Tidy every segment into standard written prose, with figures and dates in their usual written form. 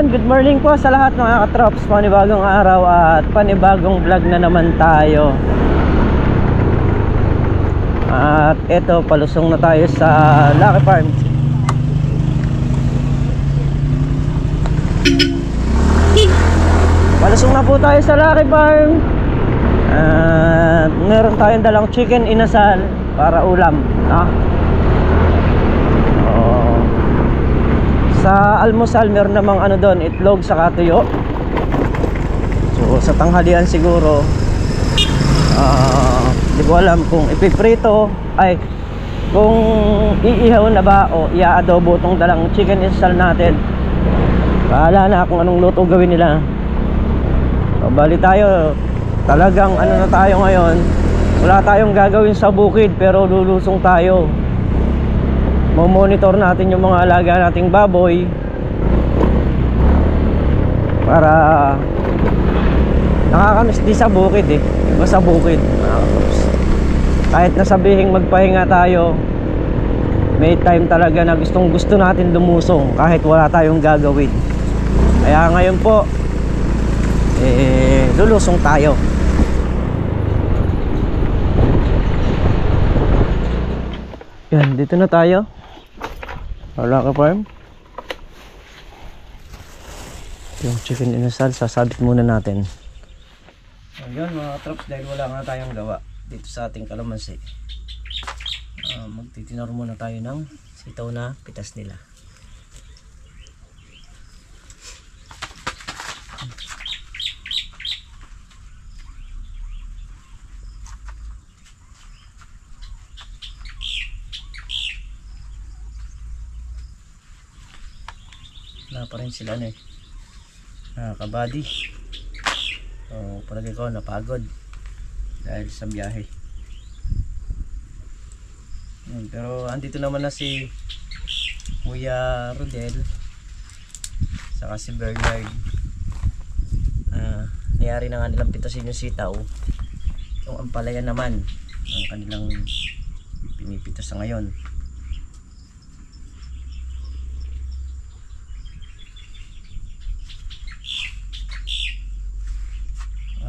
good morning po sa lahat mga katrops. Panibagong araw at panibagong vlog na naman tayo. At eto, palusong na tayo sa Lucky Farms. Palusong na po tayo sa Lucky Farm. At meron tayong dalang chicken inasal para ulam, Sa almusal meron namang ano doon, itlog sa katuyo. So sa tanghalian siguro di ko alam kung ipiprito ay kung iihaw na ba o i-adobo tong dalang chicken inasal natin. Bahala na kung anong luto gawin nila. So, bali tayo talagang ano na tayo ngayon, wala tayong gagawin sa bukid pero lulusong tayo. Monitor natin yung mga alaga nating baboy para nakakamiss di sa bukid iba sa bukid. Kahit nasabihin magpahinga tayo, may time talaga na gustong gusto natin lumusong kahit wala tayong gagawin. Kaya ngayon po lulusong tayo. Yan, dito na tayo Lucky Farm. Yung chicken inasal, sasabit muna natin. Ayun mga traps, dahil wala nga tayong gawa dito sa ating kalamansi, magtitinor muna tayo ng sitaw na pitas nila. Wala pa rin sila nakakabady. So palagi ko napagod dahil sa biyahe. Pero andito naman na si Kuya Rodel saka si Bernard. Niyari na nga nilang pitasin yung sitaw. Yung ampalaya naman ang kanilang pinipitas sa ngayon.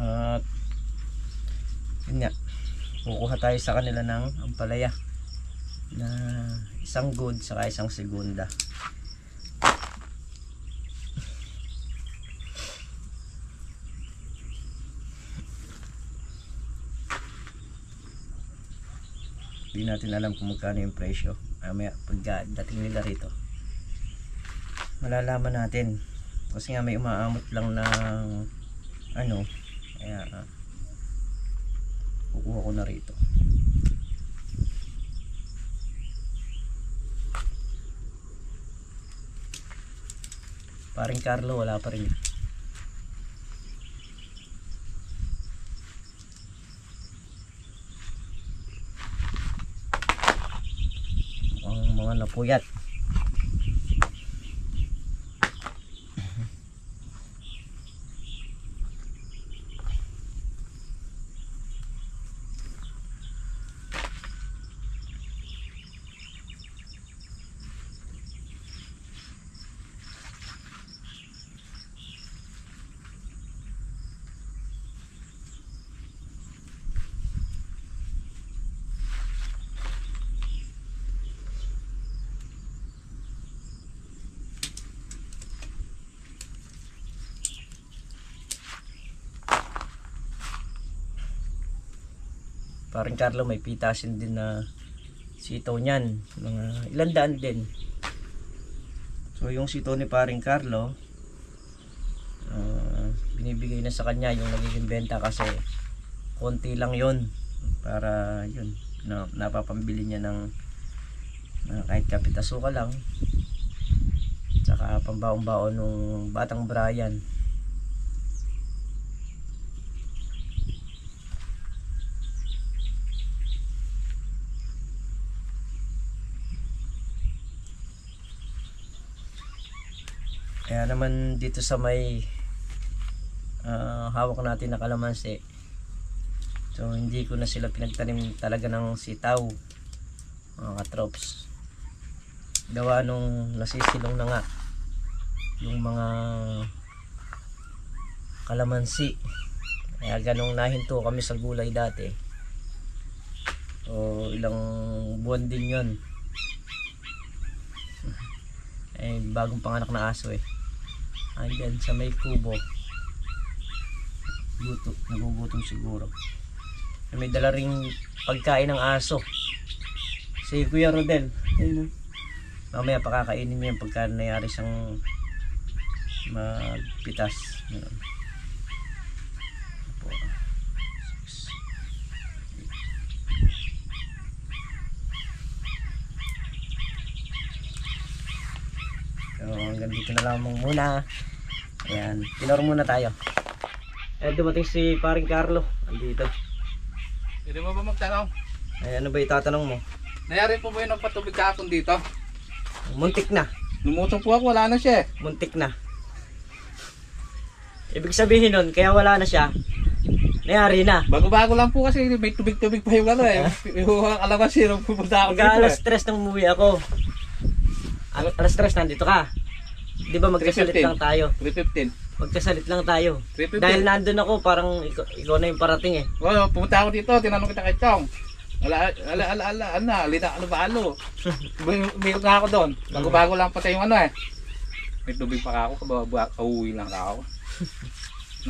At yun nga, kukuha tayo sa kanila ng ampalaya na isang good saka isang segunda. Hindi natin alam kung magkano yung presyo. Mamaya pagdating nila rito malalaman natin, kasi nga may umaamot lang ng kaya kukuha ko na rito. Paring Carlo wala pa rin. Ang mga napuyat. Paring Carlo may pitasin din na sitaw niyan, mga ilang daan din. So yung sitaw ni Paring Carlo binibigay na sa kanya yung nagiging benta kasi konti lang yon para yun napapambili niya ng kahit kapitasuka lang, saka pambaon-baon ng batang Brian. Kaya naman dito sa may hawak natin na kalamansi, so hindi ko na sila pinagtanim talaga ng sitaw mga katrops. Gawa nung nasisilong na nga yung mga kalamansi. Kaya ganong nahinto kami sa gulay dati. O ilang buwan din yun. Eh bagong panganak na aso eh. Andyan sa may kubo. Nagugutom siguro. May dala ring pagkain ng aso. Si Kuya Rodel. Ayun. Mamaya pakakainin niya yung pagka nangyari siyang magpitas. Ganun. So hanggang dito na lamang muna. Ayan, tinor muna tayo. Eh dumating si paring Carlo. Andito. Hindi mo ba magtanong? Ay, ano ba itatanong mo? Nayari po ba yung nagpatubig kahapon dito? Muntik na. Lumutong po ako, wala na siya. Muntik na. Ibig sabihin nun, kaya wala na siya. Nayari na. Bago-bago lang po kasi may tubig-tubig pa yung ano eh. Yung kalamansi nung pupunta ako dito Alas 3 nang umuwi ako. Alas 3 nandito ka. Di ba magkasalit 3:15. lang tayo? 3:15. Magkasalit lang tayo. 3:15. Dahil nandun ako, parang ikaw na yung parating eh. Well, pumunta ako dito, tinanong kita kay Chong. Ano ba alo? May nga ako doon. Bago-bago lang pati yung ano eh. May tubig pa ako, kauwi lang ako.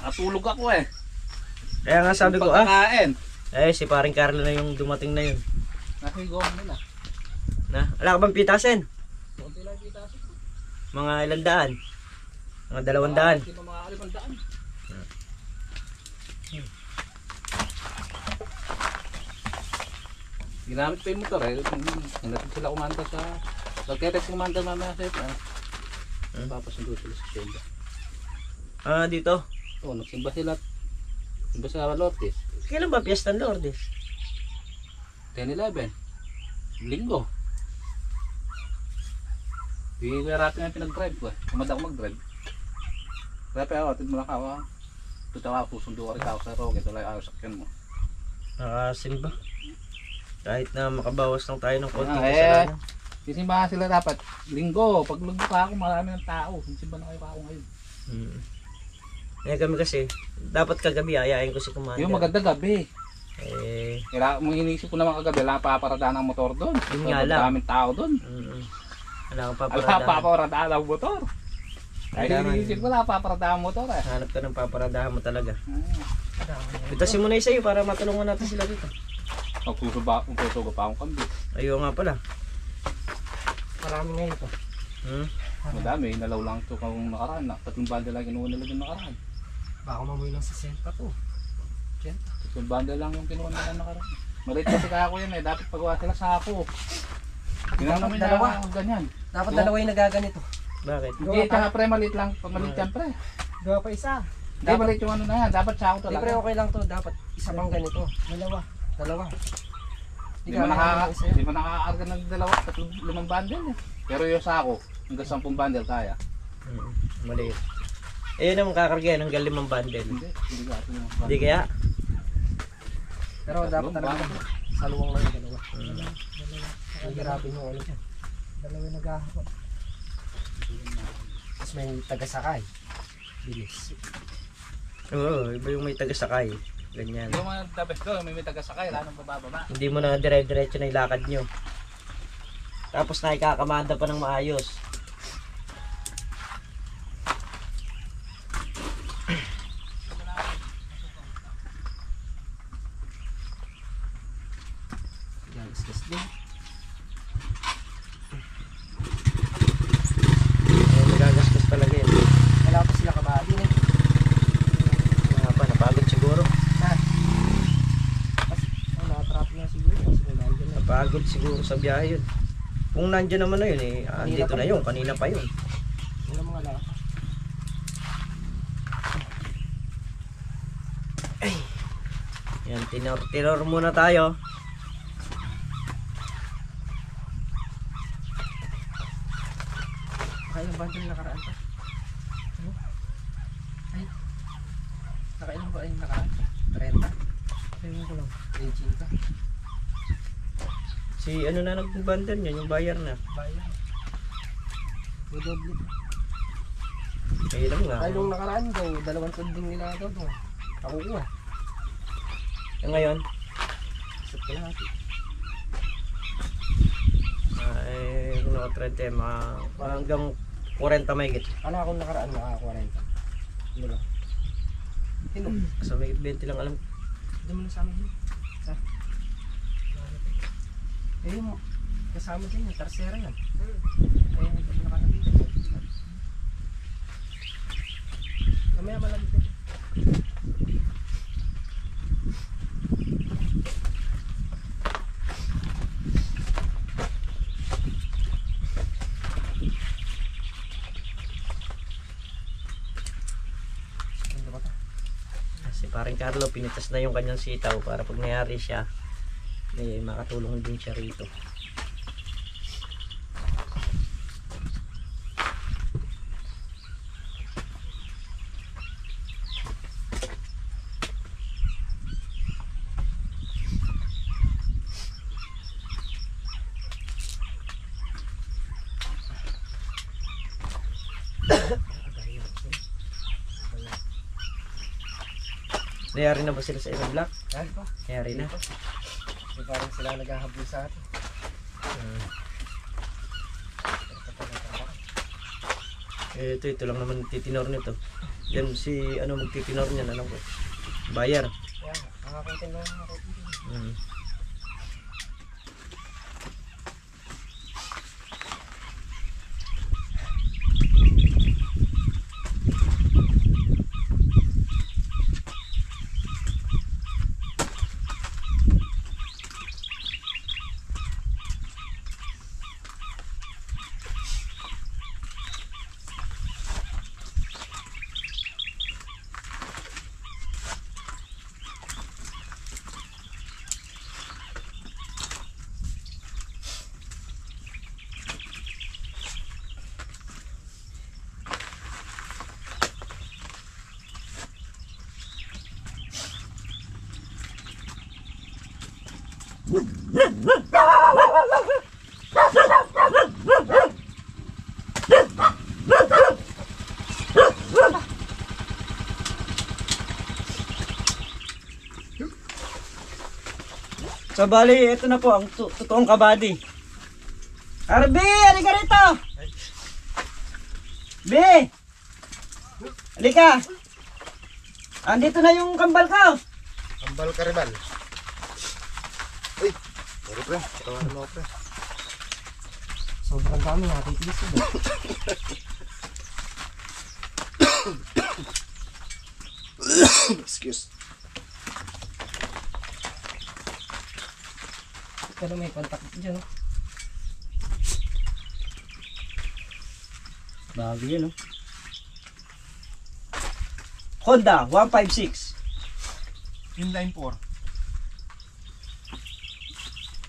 Nakatulog ako eh. Kaya nga sabi ko, pagkakain. si paring Carlo na yung dumating na yun. Nakigaw nila. Na, wala ka bang pitasin? Kunti lang kita. Mga ilang daan? Mga 200. Hindi pa mga 500. Ginamit pa yung motor eh. Natin sila kumanda sa... Pagkitex kumanda mamaya sa ito. Papasundo sila sa Simba. Dito? Oo, nagsimba sila. Simba sa Lourdes. Kailan ba Fiesta ng Lourdes? 10-11. Linggo. Hindi ko rapi nga pinag-drive ko eh. Kumanda ako mag-drive. Rapi ako, atid mo lang ako. Tutawa ako, susundo ka rin ako sa Roque. Ito lang ako sakyan mo. Nakasimba. Kahit na makabawas lang tayo ng konting eh, kasalanan. sisimbahan sila dapat linggo. Pag linggo pa ako, marami ng tao. Sisimba na kayo pa ako ngayon. Eh kami kasi, dapat kagabi ayayin ko si Commander. Yung maganda gabi. Kailangan mo inisip ko naman kagabi, wala paparadaan ng motor doon. Yun nga lang. Maraming tao doon. Wala akong Wala paparadaan. paparadaan ng motor. Ay, inisip ko wala paparadaan ng motor eh. Hanap ka ng paparadahan mo talaga. Bitasin mo na isa para matulungan natin sila dito. Magpuso pa akong kambing. Ayun nga pala. Marami ngayon to. Madami, nalaw lang ito kung nakaraan. 3 bundle lang kinuha nila yung nakaraan. Baka mamoy ng 60 to. 3 bundle lang yung kinuha nila nakaraan. Maliit kasi kako yan eh, dapat pagawa sila sa ako. Ginagawa namin dalawa. na ganyan. Dapat dalawa yung nagaganito. Bakit? Hindi, tsaka pre, maliit lang. Pag maliit yan pre. Gawa pa isa. Hindi, maliit yung ano na yan. Dapat sa ako Hindi talaga. pre, okay lang to. Dapat isa pang ganito. Dalawa. Hindi mo nakakaarga ng 5 bundle eh. Pero yung sa ako, hanggang 10 bundle kaya. Maliit. Eh naman kakarga hanggang 5 bundle. Hindi ka atin yung Hindi kaya? Pero dapat talaga saluwang lang yung dalawa. Nagirapin yung ano dyan. Dalawa yung naghahapon. Tapos may taga-sakay. Bilis. Oo, iba yung may taga-sakay. Ganyan. Yung mga tabes doon, may taga-sakay, wala nang bababa. Hindi mo na dire-diretso na ilakad nyo. Tapos nakikakamanda pa ng maayos. Gasgas din. Nagagastos talaga yun. Wala pa sila kabali eh. Napagod siguro. Nakatrap na siguro. Kasi nandun na. Napagod siguro sa biyahe yun. Kung nandyan naman na yun andito na yun. Kanina pa yun. Wala mga laka. Yan, tinor muna tayo. Nakailang bundle nakaraan pa? Ano? Ay. Nakailang ba ay nakaraan? 30? Ayun ko lang. 30. Si ano na nag-bundle niya, yung buyer na. Bayan. Dodoble. Kailan nga. Ay, nung nakaraan daw, 2 tunding nila daw doon. Ako ko ah. Yung ngayon, Isip ko lang natin. kung naka-30, hanggang 40 may git. Ano akong nakaraan naka-40? Ano lang? Sino? Sa may 20 lang alam. Hindi mo na sa amin yun. Ha? Eh yung kasama din yung tarsera yan. Eh yung nakalabitan. Kamaya malamig din. Si paring Carlo, pinitas na yung kanyang sitaw para pag nangyari siya, may makatulong din siya rito. Nangyari na ba sila sa isang block? Yan po. Nangyari na. Eh, parang sila naghahabol sa atin. Ito lang naman titinor nito. Yan si ano magtitinor niyan, alam ko. Bayar. Yan, nakakuntin lang ako. So bali, ito na po ang totoong kabady. RB, halika rito! B! Halika! Andito na yung kambal ko! Ambal karibal. Uy, sorry pre, tawanan mo pre. Sobrang dami natitiis yun. Excuse. Pero may contact dyan, no? Bago yun, no? Honda 156. Inline 4.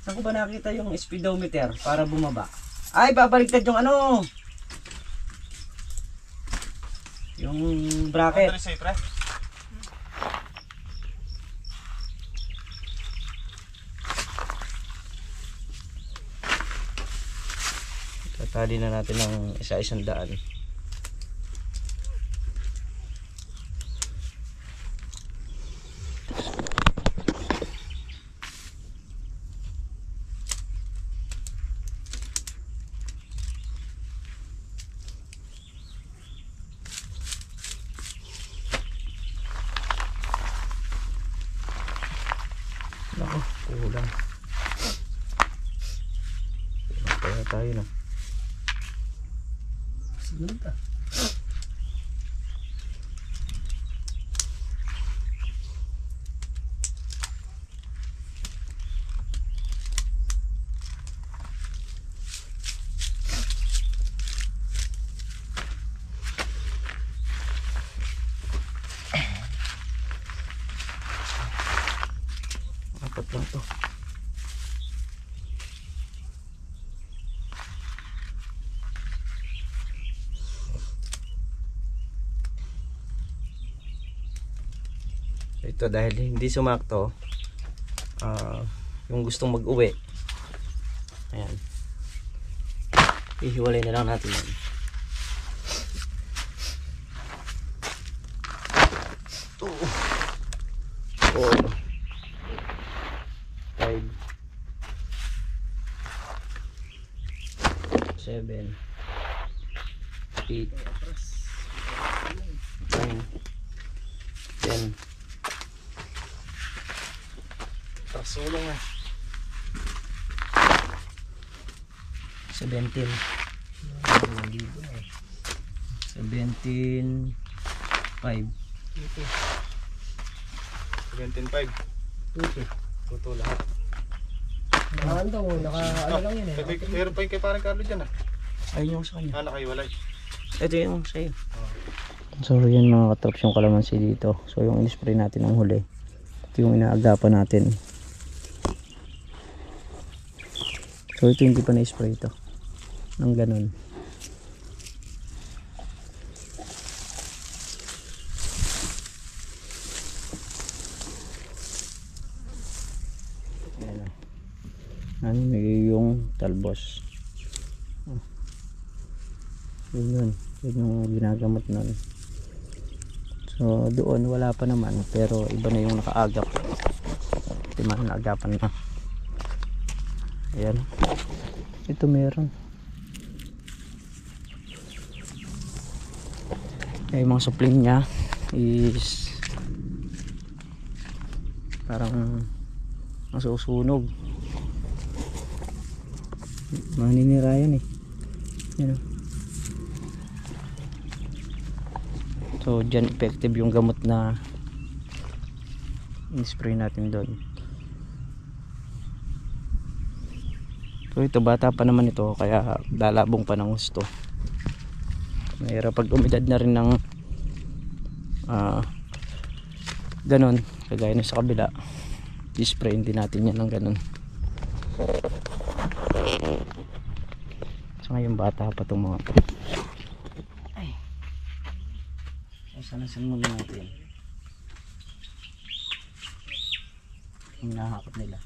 Saan ko ba nakita yung speedometer para bumaba? Ay, babaliktad yung ano? Yung bracket. Tatali na natin ng isa-isang daan. Naku, kulang. Kaya tayo na. Sinunta. Apat lang to. Ito dahil hindi sumakto, yung gustong mag-uwi, ayan, ihiwalay na lang natin yan. 8, 9, 10. Pasulong na. 17. 17, 5. 17.5. Tuti. Tuto lahat. Nakakan daw, ano lang yun eh. Meron pa yung kay parang Carlo dyan ah. Ayun yung sa kanya. Nakaiwalay. Ito yung sa'yo. So yan mga katrops yung kalamansi dito. So yung in-spray natin ng huli. Ito yung inaagapan natin. So ito hindi pa na-spray ito. Nang ganun. Ayan o. Namimigay yung talbos. Yun yung ginagamot nun. So doon wala pa naman, pero iba na yung nakaagap. Di man naagapan na. Ayan, ito meron. Yung mga supling nya is parang masusunog. Maninira yan eh. Yan o. So dyan effective yung gamot na in-spray natin doon. So ito bata pa naman ito, kaya lalabong pa ng gusto. Mahirap pag umidad na rin ng ganon, kagaya na sa kabila, i-sprayin din natin yan ng ganon. So ngayon bata pa itong mga ay, sanasan muna natin yung nahakot nila.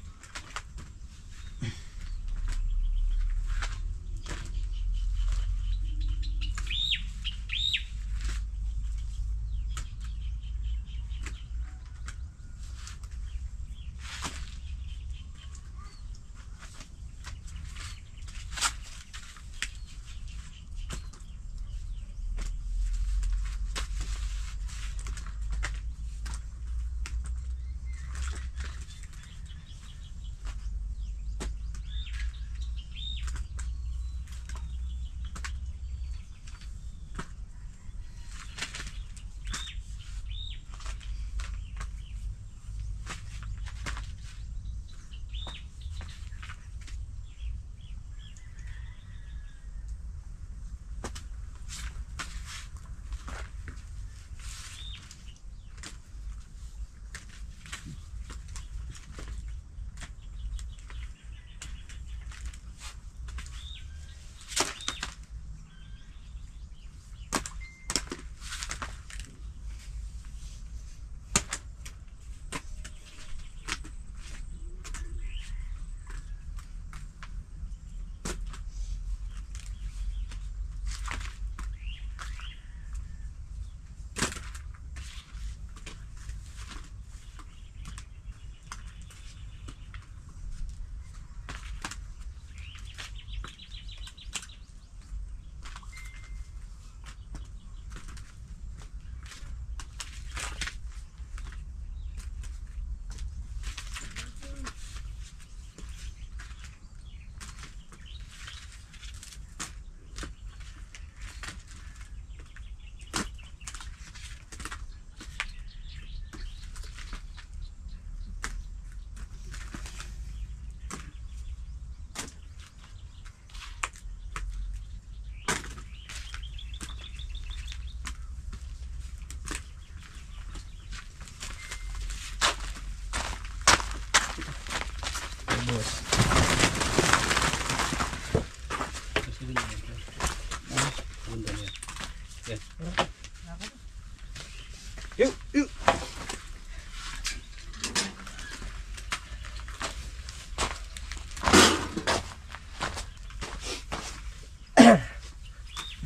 Yuk.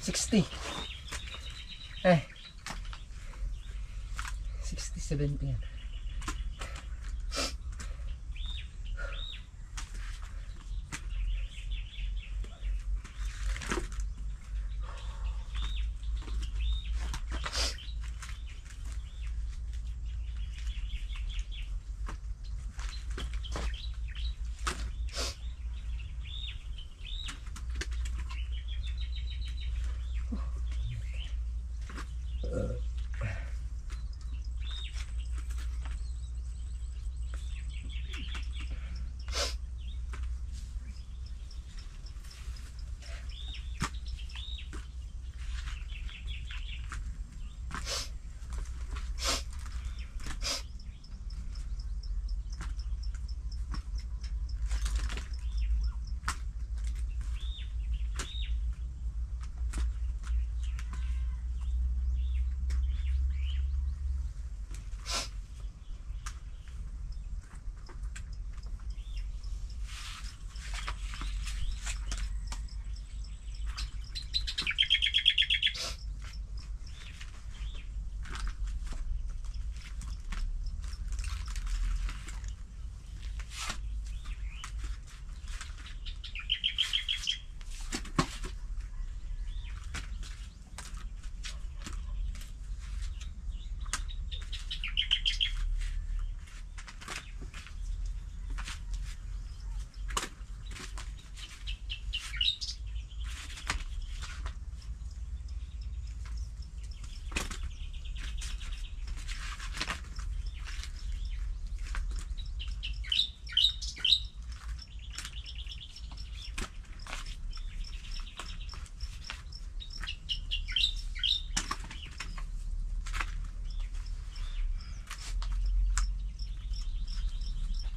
60. 60, 70 yan.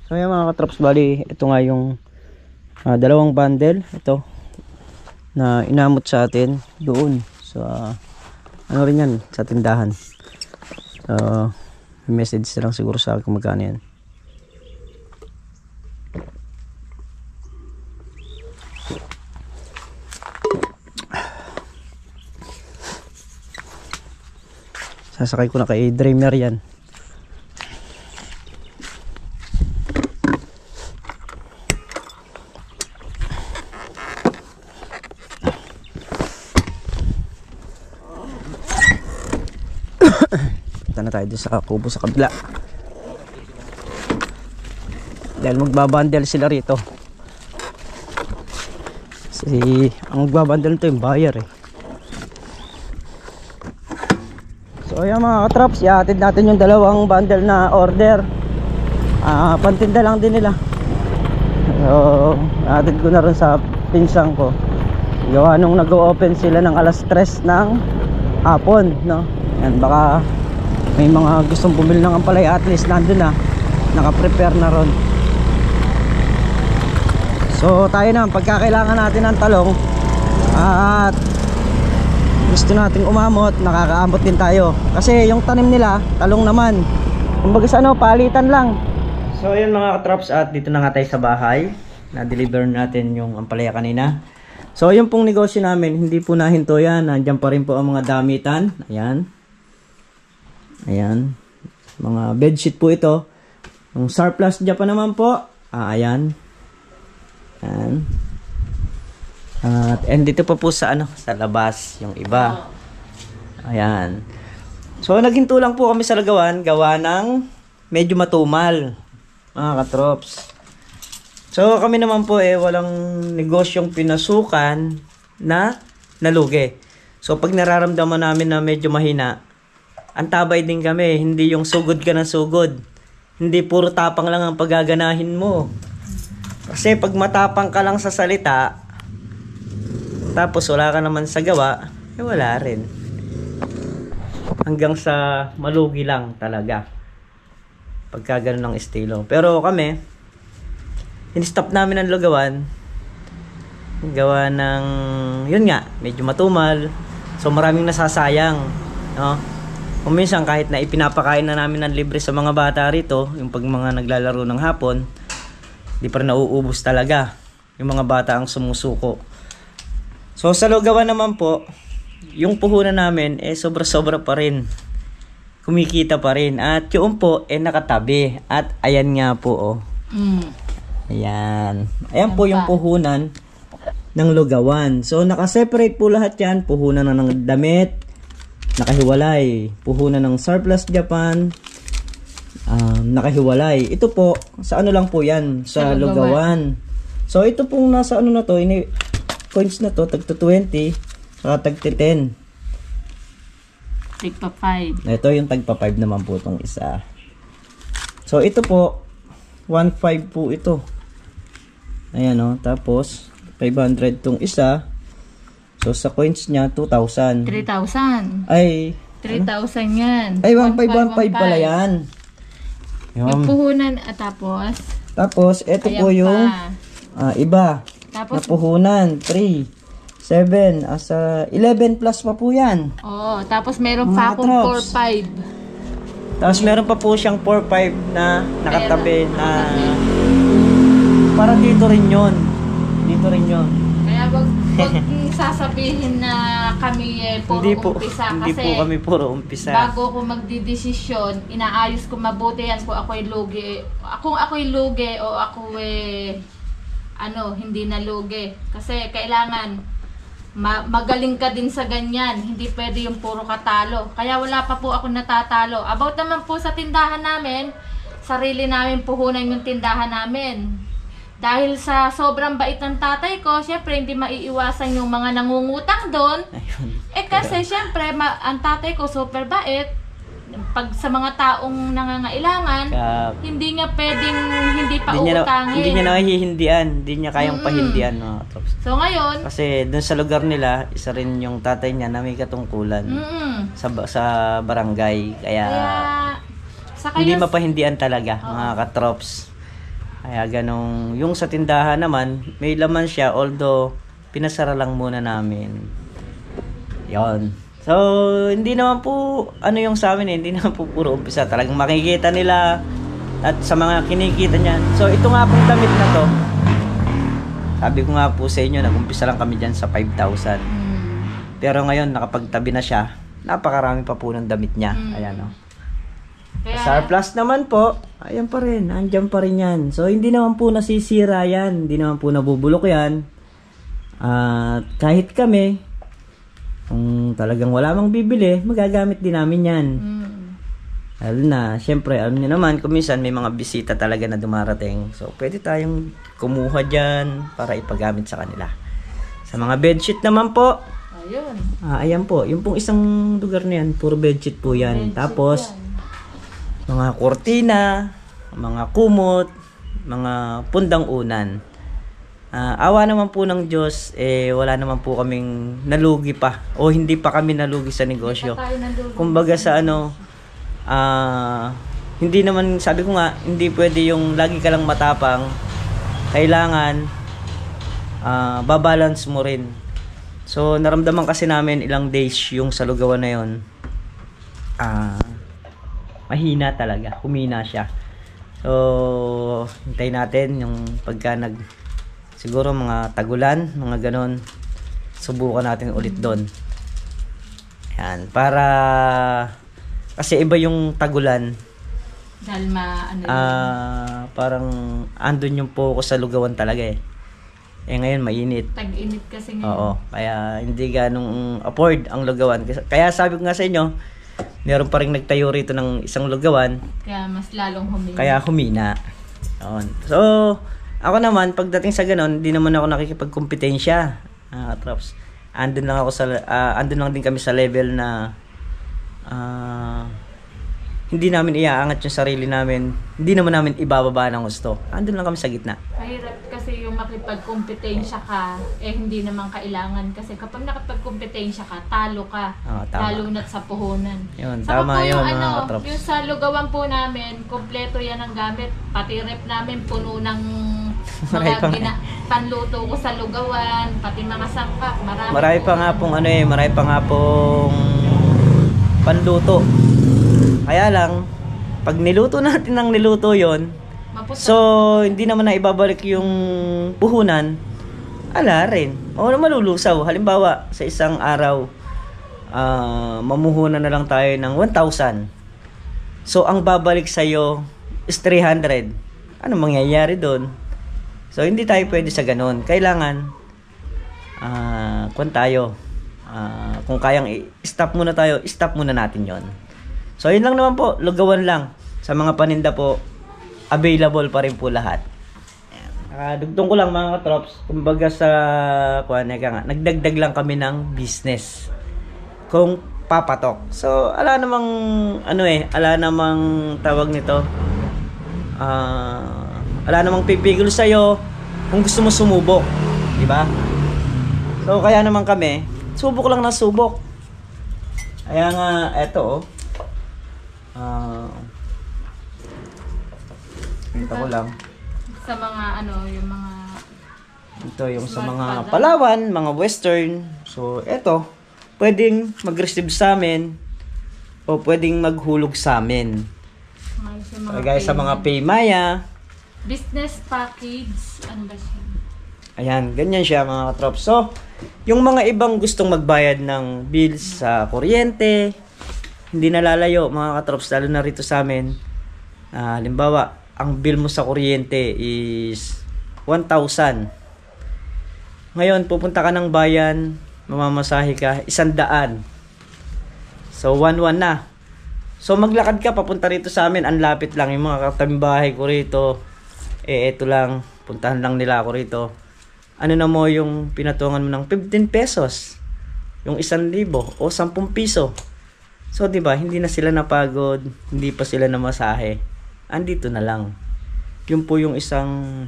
So yan mga katrops, bali ito nga yung dalawang bundle ito na inamot sa atin doon sa ano rin yan, sa tindahan. So may message na lang siguro sa akin kung magkano yan. Sasakay ko na kay Dreamer yan. Punta na tayo doon sa kubo sa kabila. Dahil magbabandel sila rito. Ang magbabandel nito yung buyer eh. So ayan mga katrops, ihatid natin yung dalawang bundle na order. Pantinda lang din nila. So ihatid ko na rin sa pinsang ko. Gawa nung nag-o-open sila ng alas 3 ng hapon, no? Yan, baka may mga gustong bumili ng ampalaya, at least nandun na, naka-prepare na ron. So tayo na, pagkakailangan natin ng talong at gusto nating umamot, nakakaamot din tayo. Kasi yung tanim nila, talong naman. Kumbaga sa ano, palitan lang. So yun mga katrops, at dito na nga tayo sa bahay. Na-deliver natin yung ampalaya kanina. So yung pong negosyo namin, hindi po nahinto yan. Nandiyan pa rin po ang mga damitan. Ayan. Ayan. Mga bedsheet po ito. Yung surplus Japan naman po. Ayan. Ayan. And dito pa po sa ano, sa labas yung iba. Ayan. So naghinto lang po kami sa lagawan, gawa ng medyo matumal, mga katrops. So kami naman po walang negosyong pinasukan na nalugi. So pag nararamdaman namin na medyo mahina, antabay din kami, hindi yung sugod ka na sugod. Hindi puro tapang lang ang paggaganahin mo. Kasi pag matapang ka lang sa salita, tapos wala ka naman sa gawa, wala rin. Hanggang sa malugi lang talaga. Pagka ganun ng estilo. Pero kami, in-stop namin ang lugawan. Gawa ng, yun nga, medyo matumal. So maraming nasasayang. No? Kung minsan kahit na ipinapakain na namin ng libre sa mga bata rito, yung pag mga naglalaro ng hapon, di pa rin nauubos talaga. Yung mga bata ang sumusuko. So sa lugawan naman po, yung puhunan namin sobra-sobra pa rin. Kumikita pa rin. At yung po nakatabi. At ayan nga po Ayan. Ayan po yung puhunan ng lugawan. So nakaseparate po lahat yan. Puhunan na ng damit, nakahiwalay. Puhunan ng surplus Japan, nakahiwalay. Ito po, sa ano lang po yan, sa lugawan. So ito pong nasa ano na to, coins na to, tagto 20, saka tagto 10. Tagpa 5. Ito yung tagpa 5 naman po itong isa. So ito po, 1.5 po ito. Ayan o, tapos 500 itong isa. So sa coins niya, 2,000. 3,000. Ay, 3,000 yan. ay 1.5 pala yan. Yung puhunan tapos ito ayan po yung iba. Tapos Napuhunan, 3, 7, 11 plus pa po yan. Oo, tapos meron Mga pa akong katrops. 4-5. Tapos meron pa po siyang 4-5 na nakatabi na para dito rin yun. Dito rin yun. Kaya wag sasabihin na kami puro umpisa Hindi kasi po kami puro umpisa. bago ko magdidesisyon, inaayos ko mabuti yan kung ako'y lugi. Kung ako'y lugi o ako hindi na lugi. Kasi kailangan magaling ka din sa ganyan. Hindi pwede yung puro katalo. Kaya wala pa po ako natatalo. About naman po sa tindahan namin, sarili namin puhunan yung tindahan namin. Dahil sa sobrang bait ng tatay ko, syempre hindi maiiwasan yung mga nangungutang doon. Kasi syempre ang tatay ko super bait. Pag sa mga taong nangangailangan, hindi nga pwedeng hindi pa uutangin. Hindi niya nahihindian, hindi niya kayang pahindian. No? So ngayon, kasi dun sa lugar nila, isa rin yung tatay niya na may katungkulan sa barangay. Kaya saka hindi mapahindian talaga, mga katrops. Kaya ganong, yung sa tindahan naman, may laman siya, although pinasara lang muna namin. Yon. So, hindi naman po, ano yung sa amin hindi naman po puro umpisa. Talagang makikita nila at sa mga kinikita niyan. So, ito nga pong damit na to. Sabi ko nga po sa inyo, nag-umpisa lang kami dyan sa 5,000. Pero ngayon, nakapagtabi na siya. Napakarami pa po ng damit niya. Ayan o. Sa Surplus naman po, ayan pa rin, andyan pa rin yan. So, hindi naman po nasisira yan. Hindi naman po nabubulok yan. At kahit kami, kung talagang wala mang bibili, magagamit din namin yan. Lalo na, syempre, alam niyo naman, kung minsan may mga bisita talaga na dumarating. So, pwede tayong kumuha dyan para ipagamit sa kanila. Sa mga bedsheet naman po, Ayun. ayan po, yung pong isang lugar na yan, puro bedsheet po yan. Bedsheet Tapos, mga kortina, mga kumot, mga pundang unan. Awa naman po ng Diyos, wala naman po kaming nalugi pa. O hindi pa kami nalugi sa negosyo. Kumbaga sa ano, hindi naman, sabi ko nga, hindi pwede yung lagi ka lang matapang. Kailangan, babalance mo rin. So, naramdaman kasi namin ilang days yung sa lugawan na yun. Mahina talaga, humina siya. So, hintayin natin yung pagka siguro mga tagulan, mga ganon, subukan natin ulit doon. Yan, para kasi iba yung tagulan. Dahil parang andun yung focus sa lugawan talaga eh. Ngayon mainit. Tag-init kasi ngayon. Oo, kaya hindi ganong afford ang lugawan. Kaya sabi ko nga sa inyo, meron pa rin nagtayo rito ng isang lugawan. Kaya mas lalong humina. Kaya humina. Yun. So, ako naman, pagdating sa ganon, hindi naman ako nakikipagkompetensya. Katrops. Andun lang din kami sa level na hindi namin iaangat yung sarili namin. Hindi naman namin ibababa ng gusto. Andun lang kami sa gitna. Mahirap kasi yung makipagkompetensya ka, hindi naman kailangan. Kasi kapag nakipagkompetensya ka, talo ka. Talo na't sa puhunan. Yun, saka tama po yun, yung, mga katrops. yung sa lugawan po namin, kompleto yan ang gamit. Pati rep namin, puno ng mga panluto ko sa lugawan, pati mga sangkap. Marami pa nga pong panluto. Kaya lang, pag niluto natin ng niluto yon, so hindi naman na ibabalik yung puhunan, ala rin. O malulusaw. Halimbawa, sa isang araw, mamuhunan na lang tayo ng 1,000. So, ang babalik sa'yo is 300. Ano mangyayari doon? So, hindi tayo pwede sa ganun. Kailangan, kung kayang i-stop muna tayo, stop muna natin yon. So, yun lang naman po. Lugawan lang. Sa mga paninda po, available pa rin po lahat. Dugtong ko lang mga katrops. Kumbaga sa, nagdagdag lang kami ng business. Kung papatok. So, ala namang tawag nito. Ala namang pipigil sa'yo kung gusto mo sumubok. Diba? So, kaya naman kami, subok lang na subok. Kaya nga, eto ito ko lang. Sa mga yung mga ito yung sa mga Palawan, mga Western. So, eto, pwedeng mag-receive sa amin o pwedeng maghulog sa amin. Guys, sa mga Paymaya. Business package, ano ba siya? Ayan, ganyan siya mga katrops. So, yung mga ibang gustong magbayad ng bills sa kuryente, hindi nalalayo mga katrops, lalo na rito sa amin. Halimbawa, ang bill mo sa kuryente is 1,000. Ngayon, pupunta ka ng bayan, mamamasahe ka, 100. So, 1,100 na. So, maglakad ka, papunta rito sa amin, ang lapit lang. Yung mga katabing bahay ko rito, eto lang, puntahan lang nila ako rito. Ano na mo yung pinatungan mo ng 15 pesos? Yung 1,000 o 10 piso. So, di ba, hindi na sila napagod, hindi pa sila namasahe. Andito na lang. Yun po yung isang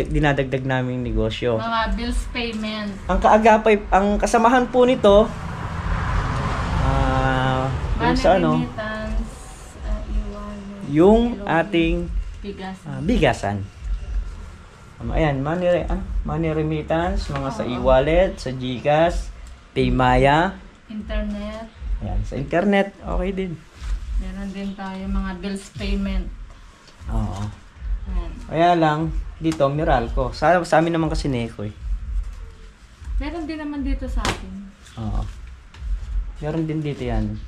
dinadagdag naming negosyo. Mga bills payment. Ang kaagapay, ang kasamahan po nito, yung sa remittance, yung ating Bigas. Bigasan. Ayan, money remittance, mga sa e-wallet, sa GCash, Paymaya. Internet. Ayan, sa internet, okay din. Meron din tayo mga bills payment. Oo. Ayan. Kaya lang, dito, Meralco. Sa amin naman kasi Neko eh. Meron din naman dito sa atin. Oo. Meron din dito yan.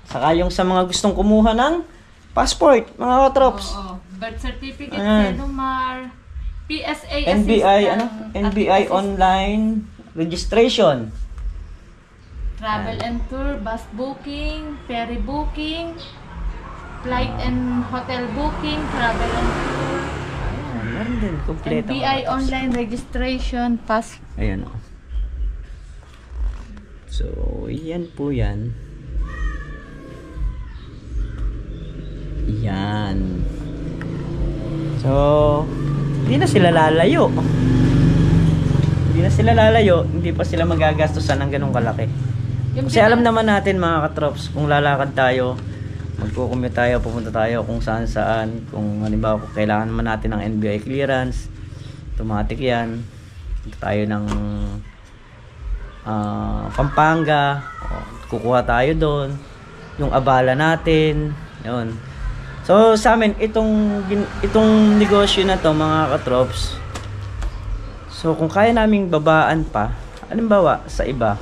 Saka yung sa mga gustong kumuha ng passport, mga katrops. Oo. Birth certificate, Ayan. Senumar, PSA NBI, assistant, NBI online registration. travel and tour, bus booking, ferry booking, flight and hotel booking, travel and tour, Ayan, meron din, kompleto. NBI mga katrops. online registration, pass. Ayan o. So, yan po yan. Yan. So, hindi na sila lalayo. Hindi pa sila magagastusan ng ganong kalaki. Kasi alam naman natin mga katrops, kung lalakad tayo, magkukumute tayo, pupunta tayo kung saan saan, kung halimbawa kung kailangan naman natin ng NBI clearance, automatic yan. Punta tayo ng Pampanga, kukuha tayo doon, yung abala natin, yun. So sa amin itong negosyo na to mga katrops, so kung kaya naming babaan pa, halimbawa sa iba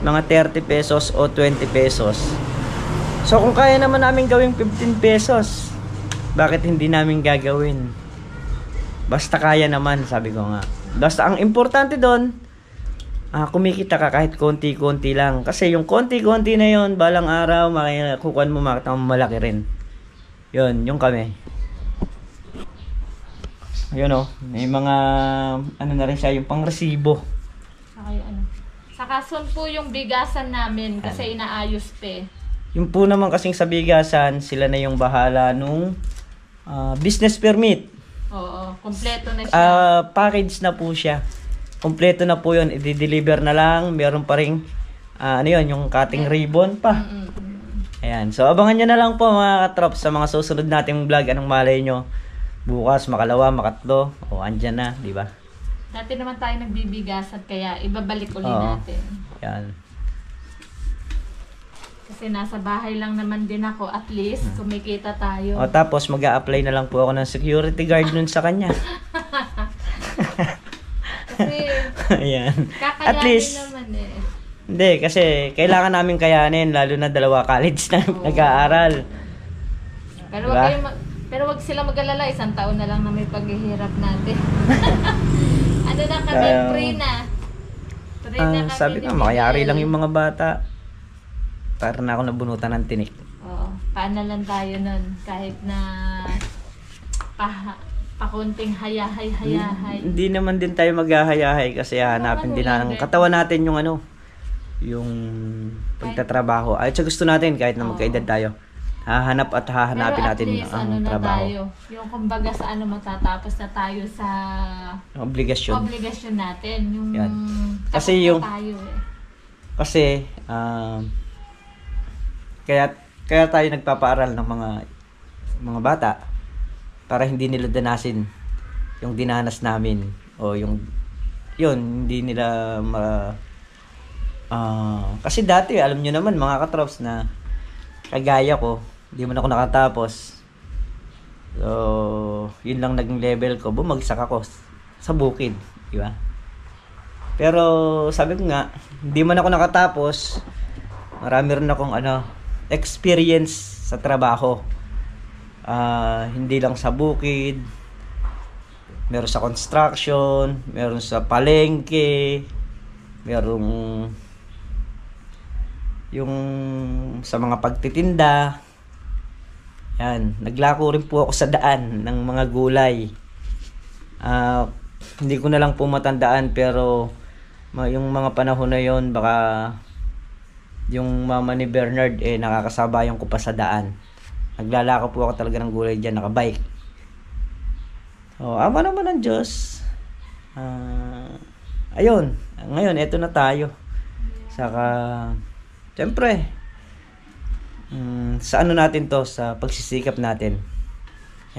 mga 30 pesos o 20 pesos, so kung kaya naman namin gawing 15 pesos, bakit hindi namin gagawin? Basta kaya naman, sabi ko nga. Basta ang importante doon, kumikita ka kahit konti-konti lang. Kasi yung konti-konti na yon, balang araw kukuhan mo, makita mo malaki rin. Yun, yung kami. Ayun o, may mga ano na rin siya, yung pang-resibo. Saka yung ano. Saka soon po yung bigasan namin kasi inaayos pa. Yung po naman kasing sa bigasan, sila na yung bahala nung business permit. Oo, kompleto na siya. Package na po siya. Kompleto na po yun. I-deliver na lang. Meron pa rin, ano yun, yung cutting ribbon pa. Ayan. So, abangan nyo na lang po mga katrops sa mga susunod nating vlog. Anong malay nyo? Bukas, makalawa, makatlo. O, andyan na, di ba? Dati naman tayo nagbibigasan kaya ibabalik uli Oo. natin. Ayan. Kasi nasa bahay lang naman din ako. At least, kumikita tayo. O, tapos mag-a-apply na lang po ako ng security guard nun sa kanya. Kasi, Ayan. kakayanin At least, naman eh. hindi, kasi kailangan namin kayanin, lalo na dalawa college na nag-aaral. Pero Diba? wag kayong pero wag sila mag-alala, 1 taon na lang na may paghihirap natin. Ano na kami, free na. Free na kami. Sabi ko, ni makayari Miguel. lang yung mga bata. Para na ako nabunutan ng tinik. Oo, paano lang tayo nun, kahit na pakunting hayahay. Hindi naman din tayo maghahayahay kasi hanapin din ng katawan natin yung ano, yung pagtatrabaho. At sa gusto natin kahit na magkaedad tayo, hahanap at hahanapin Pero natin at least, ang ano na trabaho. tayo, yung kumbaga sa ano matatapos na tayo sa Obligasyon. obligasyon natin. Yung Yan. tapos Kasi na yung- tayo eh. Kasi kaya tayo nagpapaaral ng mga bata para hindi nila danasin yung dinanas namin o yun hindi nila kasi dati alam nyo naman mga katrops na kagaya ko, hindi man ako nakatapos, so yun lang naging level ko, bumagsak ako sa bukid, di ba? Pero sabi ko nga, hindi man ako nakatapos, marami rin akong experience sa trabaho. Hindi lang sa bukid, meron sa construction, meron sa palengke, meron yung sa mga pagtitinda. Yan, naglako rin po ako sa daan ng mga gulay. Hindi ko na lang po matandaan, pero yung mga panahon na yon, baka yung mama ni Bernard nakakasabayan ko pa sa daan. Naglalako po ako talaga ng gulay dyan, nakabike. Ama naman ng Diyos. Ayun, ngayon eto na tayo. Saka siyempre sa ano natin to, sa pagsisikap natin.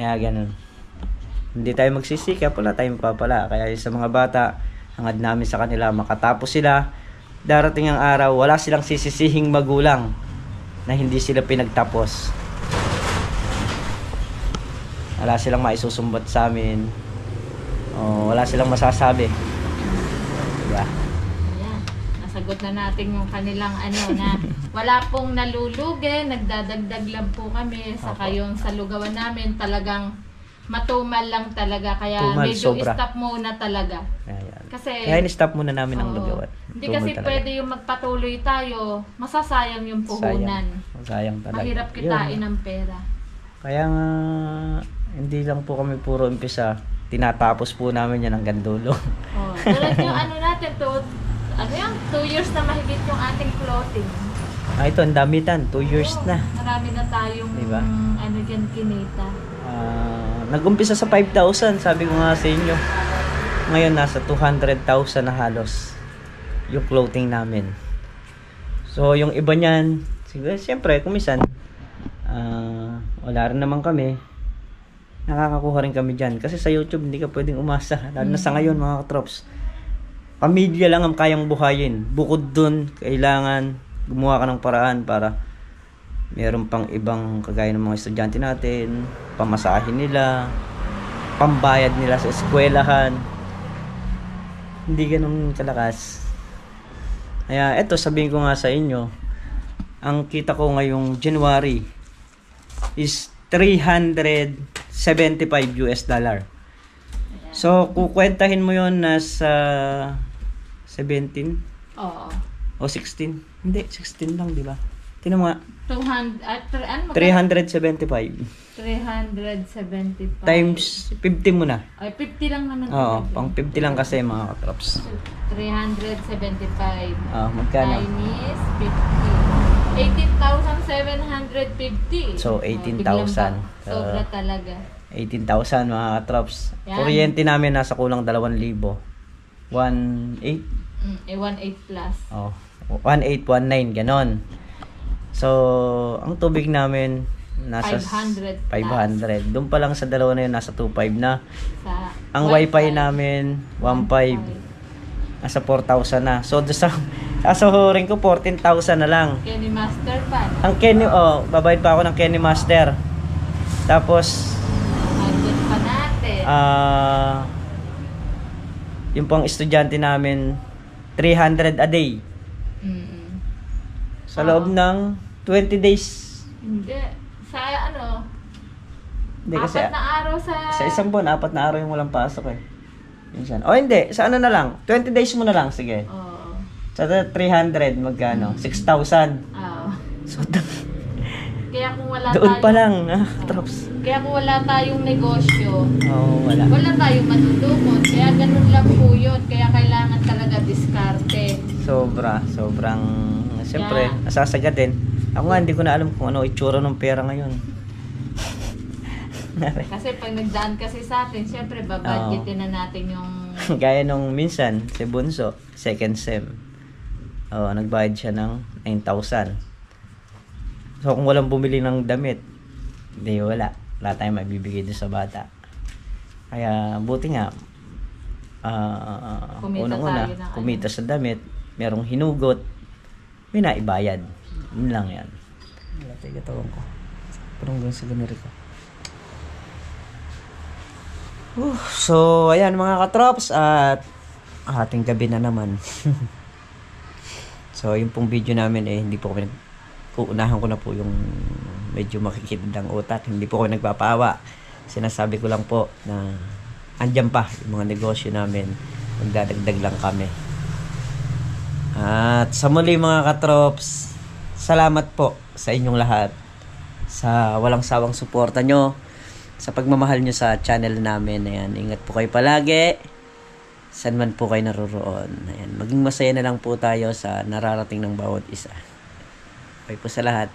Kaya ganun. Hindi tayo magsisikap, wala tayong papala. Kaya yung sa mga bata, hangad namin sa kanila, makatapos sila. Darating ang araw, wala silang sisisihing magulang na hindi sila pinagtapos. Wala silang maisusumbat sa amin. O, wala silang masasabi. Diba? Ayan, nasagot na natin yung kanilang na wala pong nalulugi, nagdadagdag lang po kami. Saka yung sa lugawan namin talagang matumal lang talaga. Kaya Tumal, medyo sobra. stop muna talaga. Ayan. Kasi Kaya in-stop muna namin ang oo, lugawan. hindi Tumal kasi talaga. pwede yung magpatuloy tayo. Masasayang yung puhunan. Sayang talaga. Mahirap kitain Yun. ng pera. Kaya nga, hindi lang po kami puro umpisa. Tinatapos po namin yan hanggang dulo. Oh, tulad yung natin to, 2 years na mahigit yung ating clothing. Ito, ang damitan. 2 years Oo, na. Marami na tayong Diba? dyan kinita. Nag-umpisa sa 5,000, sabi ko nga sa inyo. Ngayon, nasa 200,000 na halos yung clothing namin. So, yung iba niyan, siguro, siyempre, kung minsan, wala rin naman kami, nakakakuha rin kami dyan. Kasi sa YouTube, hindi ka pwedeng umasa. Lalo na sa ngayon, mga katrops. Pamilya lang ang kayang buhayin. Bukod dun, kailangan gumawa ka ng paraan para meron pang ibang kagaya ng mga estudyante natin, pamasahin nila, pambayad nila sa eskwelahan. Hindi ganun kalakas. Kaya eto, sabihin ko nga sa inyo, ang kita ko ngayong January is $375. So, kukwentahin mo yon nasa 17 Oo. o 16? Hindi, 16 lang, di ba? Tinan mo nga, 375 375 times 50 mo na. Ay, 50 lang naman. Oo, talaga. pang 50 lang kasi mga katrops. 375 Magkano? minus 50. 18,750. So, 18,000. Sobra talaga. 18,000 mga katrops. Yan. Kuryente namin nasa kulang 2,000. 1,800. 1.8 plus. Oh, 1,819 ganon. So, ang tubig namin nasa 500 plus. 500. Doon pa lang sa dalawa na yun nasa 2,500 na. Sa Ang wifi namin 1,500. Nasa 4,000 na. So, doon sa sasahurin ko 14,000 na lang. Kenny Master pa. Ang Kenny, babayad pa ako ng Kenny Master. Tapos, Budget pa natin. yung pang estudyante namin, 300 a day. Mm-mm. Sa loob ng 20 days. Hindi. Sa Hindi kasi, 4 na araw sa isang buwan, 4 na araw yung walang pasok eh. Minsan. O hindi, sa na lang, 20 days mo na lang, sige. Oo. Sa 300, magkano? 6,000. Oo. So, Kaya kung wala doon pa tayong- lang, drops. Kaya kung wala tayong negosyo, Wala. wala tayong matutulog. Kaya ganun lang po yun. Kaya kailangan talaga diskarte. Sobrang, siyempre, Yeah. nasasagatin. Ako nga, hindi ko na alam kung ano itsura ng pera ngayon. Kasi pag nagdaan kasi sa atin, syempre babudgetin na natin yung... Gaya nung minsan, si Bunso, second sem. Nagbayad siya ng 9,000. So, kung walang bumili ng damit, hindi, wala. Wala tayong mabibigay doon sa bata. Kaya, buti nga, Kumita unang-una, tayo ng kumita sa damit, merong hinugot, may naibayad. Yun lang yan. Wala tayo katawang ko. Parang gawin sa ganito ko. So, ayan mga katrops, at ating gabi na naman. So, yung pong video namin hindi po kami uunahan ko na po yung medyo makikitid ang utak. Hindi po ako nagpapawa. Sinasabi ko lang po na andyan pa yung mga negosyo namin. Magdadagdag lang kami. At sa muli mga katrops, salamat po sa inyong lahat sa walang sawang suporta nyo, sa pagmamahal nyo sa channel namin. Ayan, ingat po kayo palagi saan man po kayo naroroon. Ayan, maging masaya na lang po tayo sa nararating ng bawat isa. Okay po sa lahat.